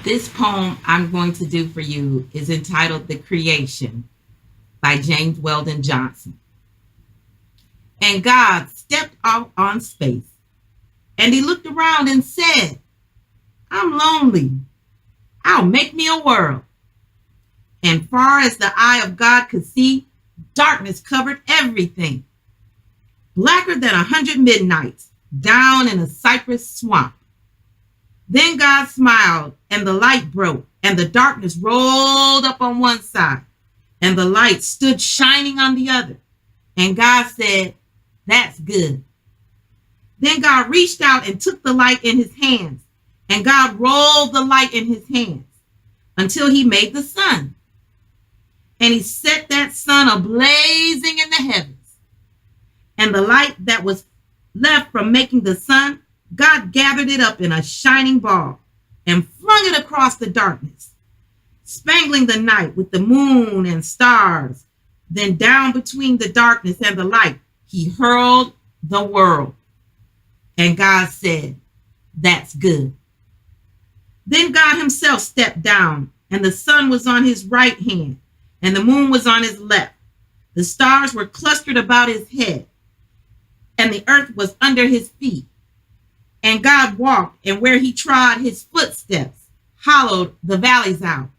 This poem I'm going to do for you is entitled The Creation by James Weldon Johnson. And God stepped out on space, and he looked around and said, I'm lonely. I'll make me a world. And far as the eye of God could see, darkness covered everything. Blacker than 100 midnights down in a cypress swamp. Then God smiled, and the light broke, and the darkness rolled up on one side, and the light stood shining on the other. And God said, that's good. Then God reached out and took the light in his hands, and God rolled the light in his hands until he made the sun. And he set that sun ablazing in the heavens. And the light that was left from making the sun, God gathered it up in a shining ball and flung it across the darkness, spangling the night with the moon and stars. Then down between the darkness and the light, he hurled the world. And God said, that's good. Then God himself stepped down, and the sun was on his right hand, and the moon was on his left. The stars were clustered about his head, and the earth was under his feet. And God walked, and where he trod his footsteps, hollowed the valleys out,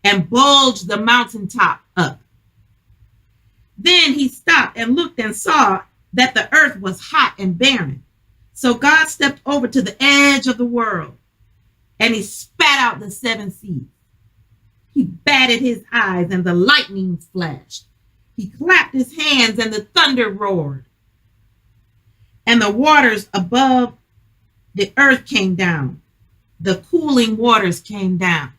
and bulged the mountaintop up. Then he stopped and looked and saw that the earth was hot and barren. So God stepped over to the edge of the world, and he spat out the 7 seas. He batted his eyes, and the lightning flashed. He clapped his hands, and the thunder roared. And the waters above the earth came down. The cooling waters came down.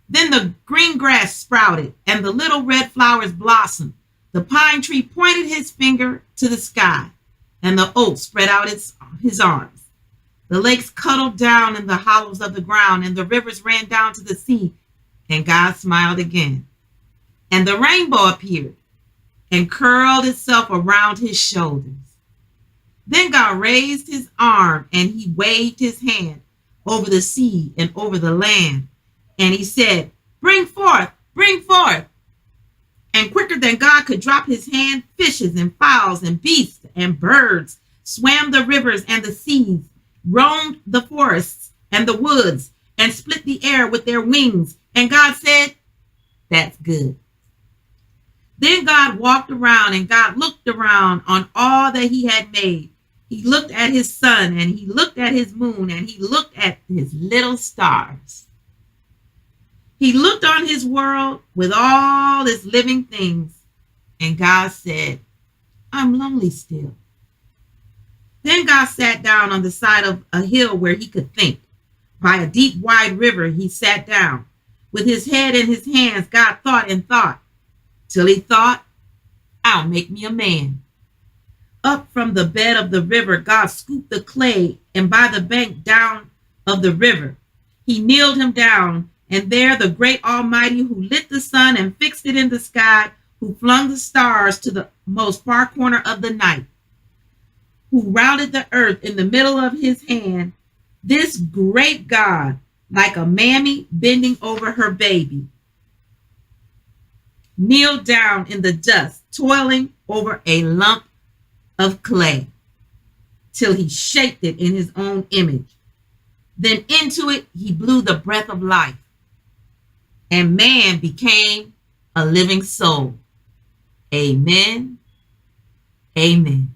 Then the green grass sprouted, and the little red flowers blossomed. The pine tree pointed his finger to the sky, and the oak spread out his arms. The lakes cuddled down in the hollows of the ground, and the rivers ran down to the sea. And God smiled again. And the rainbow appeared and curled itself around his shoulders. Then God raised his arm, and he waved his hand over the sea and over the land. And he said, bring forth, bring forth. And quicker than God could drop his hand, fishes and fowls and beasts and birds swam the rivers and the seas, roamed the forests and the woods, and split the air with their wings. And God said, that's good. Then God walked around, and God looked around on all that he had made. He looked at his sun, and he looked at his moon, and he looked at his little stars. He looked on his world with all its living things, and God said, I'm lonely still. Then God sat down on the side of a hill where he could think. By a deep, wide river, he sat down. With his head in his hands, God thought and thought, till he thought, I'll make me a man. Up from the bed of the river, God scooped the clay, and by the bank down of the river, he kneeled him down, and there the great Almighty who lit the sun and fixed it in the sky, who flung the stars to the most far corner of the night, who rounded the earth in the middle of his hand, this great God, like a mammy bending over her baby, kneeled down in the dust, toiling over a lump of clay, till he shaped it in his own image. Then into it he blew the breath of life, and man became a living soul. Amen. Amen.